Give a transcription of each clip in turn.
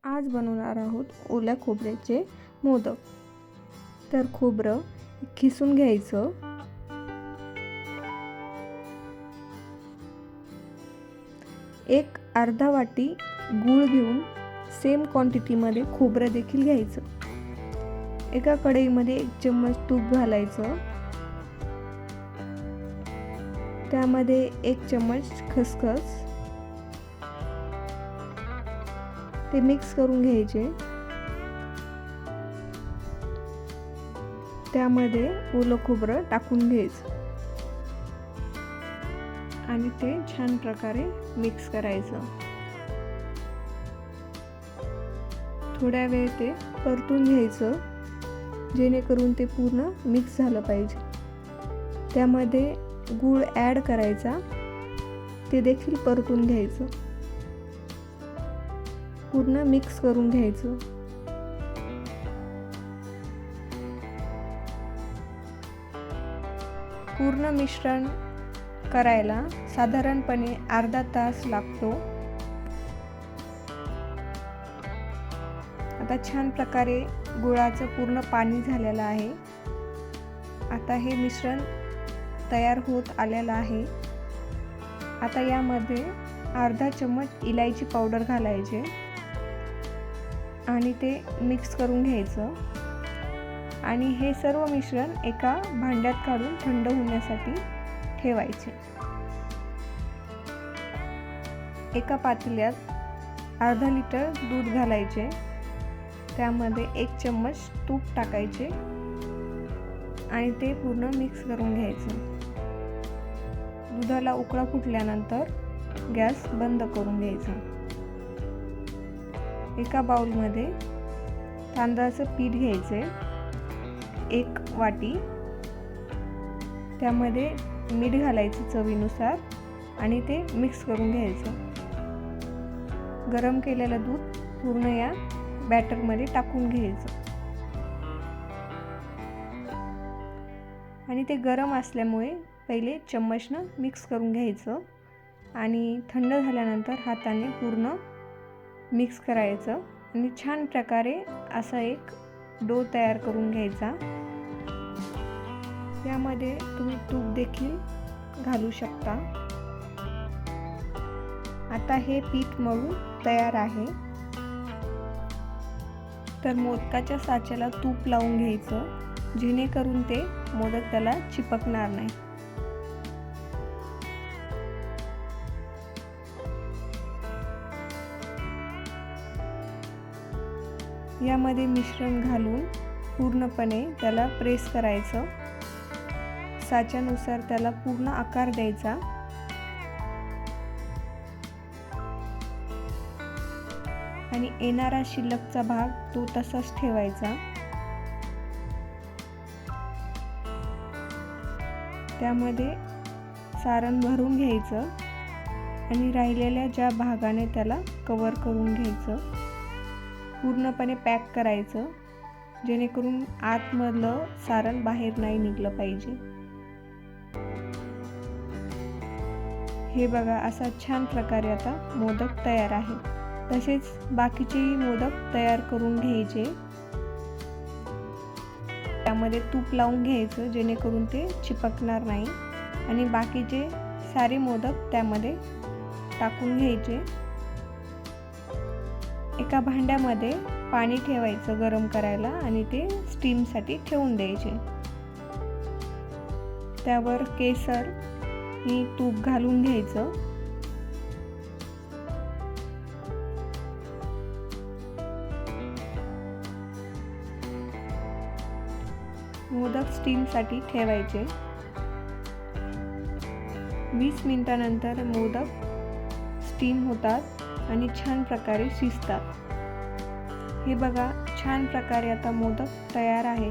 आज बनवणार आहोत ओल्या खोबऱ्याचे मोदक। तर खोबरं खिसून घ्यायचं। एक अर्धा वाटी गूळ घेऊन सेम क्वांटिटीमध्ये खोबरं देखील घ्यायचं। एका कढईमध्ये 1 चम्मच तूप घालायचं। त्यामध्ये 1 चम्मच खसखस ते मिक्स करून घ्यायचे। त्यामध्ये ओलं खोबरं टाकून घ्यायचं आणि ते छान प्रकारे मिक्स करायचं। थोड्या वेळ ते परतून घ्यायचं जेणेकरून ते पूर्ण मिक्स झालं पाहिजे। त्यामध्ये गूळ ॲड करायचा, ते देखील परतून घ्यायचं, पूर्ण मिक्स करून घ्यायचं। पूर्ण मिश्रण करायला साधारणपणे अर्धा तास लागतो। आता छान प्रकारे गुळाचं पूर्ण पाणी झालेलं आहे। आता हे मिश्रण तयार होत आलेलं आहे। आता यामध्ये अर्धा चम्मच इलायची पावडर घालायचे आणि ते मिक्स करून घ्यायचं आणि हे सर्व मिश्रण एका भांड्यात काढून थंड होण्यासाठी ठेवायचे। एका पातेल्यात अर्धा लिटर दूध घालायचे। त्यामध्ये 1 चम्मच तूप टाकायचे आणि ते पूर्ण मिक्स करून घ्यायचं। दुधाला उकळा फुटल्यानंतर गॅस बंद करून घ्यायचा। एका बाउलमध्ये तांदळाचं पीठ घ्यायचे 1 वाटी। त्यामध्ये मीठ घालायचं चवीनुसार आणि ते मिक्स करून घ्यायचं। गरम केलेलं दूध पूर्ण या बॅटरमध्ये टाकून घ्यायचं आणि ते गरम असल्यामुळे पहिले चम्मचनं मिक्स करून घ्यायचं आणि थंड झाल्यानंतर हाताने पूर्ण मिक्स करायचं आणि छान प्रकारे असा एक डो तयार करून घ्यायचा। यामध्ये तुम्ही तूप देखील घालू शकता। आता हे पीठ मळून तयार आहे। तर मोदकाच्या साच्याला तूप लावून घ्यायचं जेणेकरून ते मोदक त्याला चिपकणार नाही। यामध्ये मिश्रण घालून पूर्णपणे त्याला प्रेस करायचं। साच्यानुसार त्याला पूर्ण आकार द्यायचा आणि येणारा शिल्लकचा भाग तो तसाच ठेवायचा। त्यामध्ये सारण भरून घ्यायचं आणि राहिलेल्या ज्या भागाने त्याला कव्हर करून घ्यायचं। पूर्णपणे पॅक करायचं जेणेकरून आतमधलं सारण बाहेर नाही निघलं पाहिजे। हे बघा, असा छान प्रकारे आता मोदक तयार आहे। तसेच बाकीचेही मोदक तयार करून घ्यायचे। त्यामध्ये तूप लावून घ्यायचं जेणेकरून ते चिपकणार नाही आणि बाकीचे सारे मोदक त्यामध्ये टाकून घ्यायचे। एका भांड्यामध्ये पाणी ठेवायचं गरम करायला आणि ते स्टीमसाठी ठेवून द्यायचे। त्यावर केसर ही तूप घालून घ्यायचं। मोदक स्टीमसाठी ठेवायचे। 20 मिनिटांनंतर मोदक स्टीम होतात आणि छान प्रकारे शिजतात। हे बघा, छान प्रकारे आता मोदक तयार आहे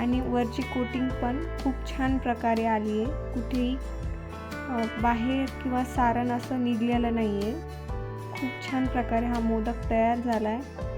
आणि वरची कोटिंग पण खूप छान प्रकारे आली आहे। कुठेही बाहेर किंवा सारण असं निघलेलं नाही आहे। खूप छान प्रकारे हा मोदक तयार झाला आहे।